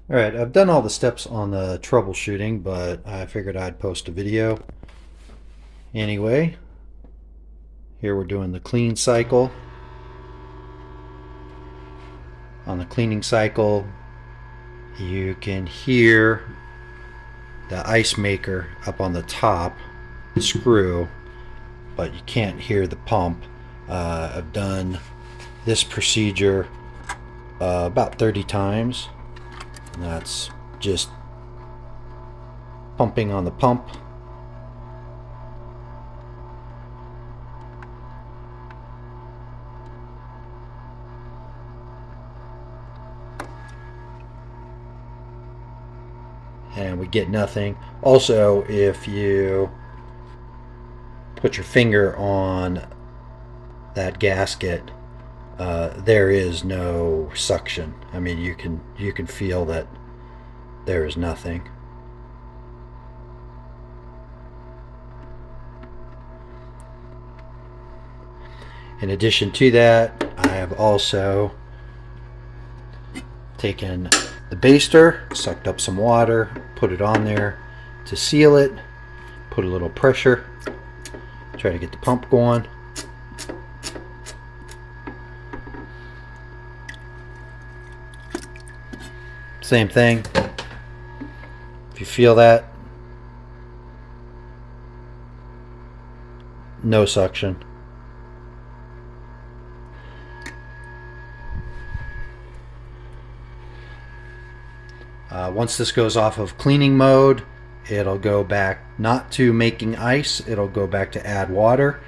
Alright, I've done all the steps on the troubleshooting, but I figured I'd post a video. Anyway, here we're doing the clean cycle. On the cleaning cycle, you can hear the ice maker up on the top, the screw, but you can't hear the pump. I've done this procedure about 30 times. And that's just pumping on the pump. And we get nothing. Also, if you put your finger on that gasket, there is no suction. I mean, you can feel that there is nothing. In addition to that, I have also taken the baster, sucked up some water, put it on there to seal it, put a little pressure, try to get the pump going. Same thing. If you feel that, no suction. Once this goes off of cleaning mode, it'll go back not to making ice, it'll go back to add water.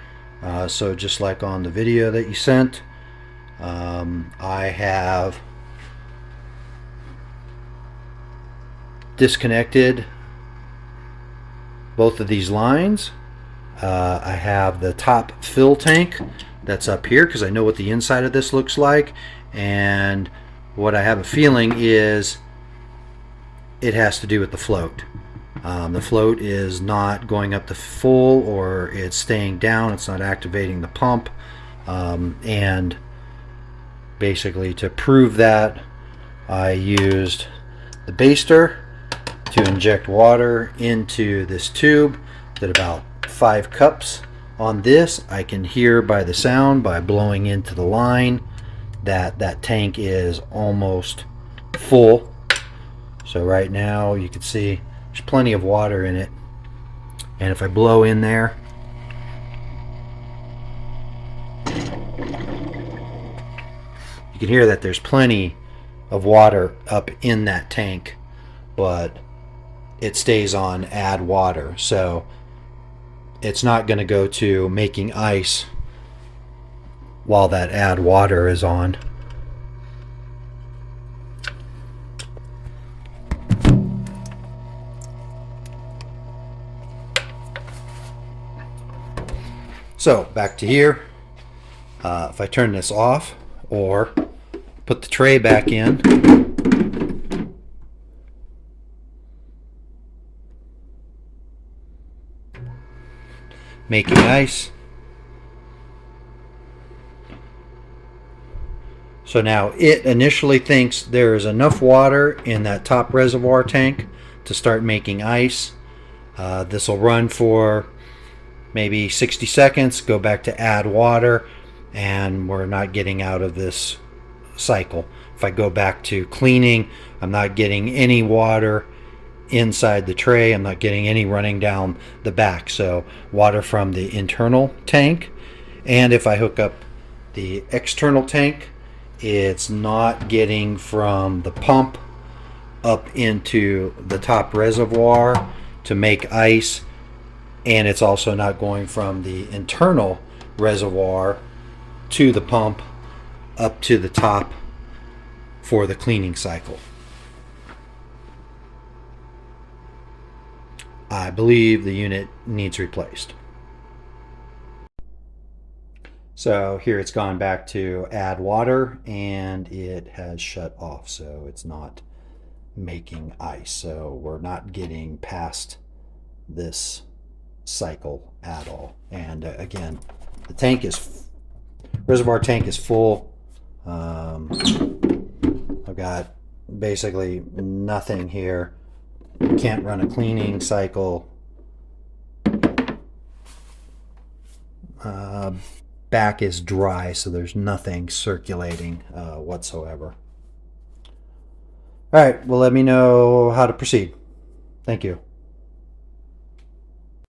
So just like on the video that you sent, I have disconnected both of these lines. I have the top fill tank that's up here because I know what the inside of this looks like, and what I have a feeling is it has to do with the float. The float is not going up to full, or it's staying down, it's not activating the pump. And basically, to prove that, I used the baster to inject water into this tube. Did about 5 cups on this. I can hear by the sound, by blowing into the line, that that tank is almost full. So right now you can see there's plenty of water in it, and if I blow in there, you can hear that there's plenty of water up in that tank, but it stays on add water, so it's not going to go to making ice while that add water is on. So back to here. If I turn this off or put the tray back in, making ice. So now it initially thinks there is enough water in that top reservoir tank to start making ice. This will run for maybe 60 seconds, go back to add water, and we're not getting out of this cycle. If I go back to cleaning, I'm not getting any water inside the tray, I'm not getting any running down the back, so water from the internal tank. And if I hook up the external tank, it's not getting from the pump up into the top reservoir to make ice, and it's also not going from the internal reservoir to the pump up to the top for the cleaning cycle. I believe the unit needs replaced. So here it's gone back to add water, and it has shut off, so it's not making ice. So we're not getting past this cycle at all. And again, the tank is reservoir tank is full. I've got basically nothing here. Can't run a cleaning cycle. Back is dry, so there's nothing circulating whatsoever. All right, well, let me know how to proceed. Thank you.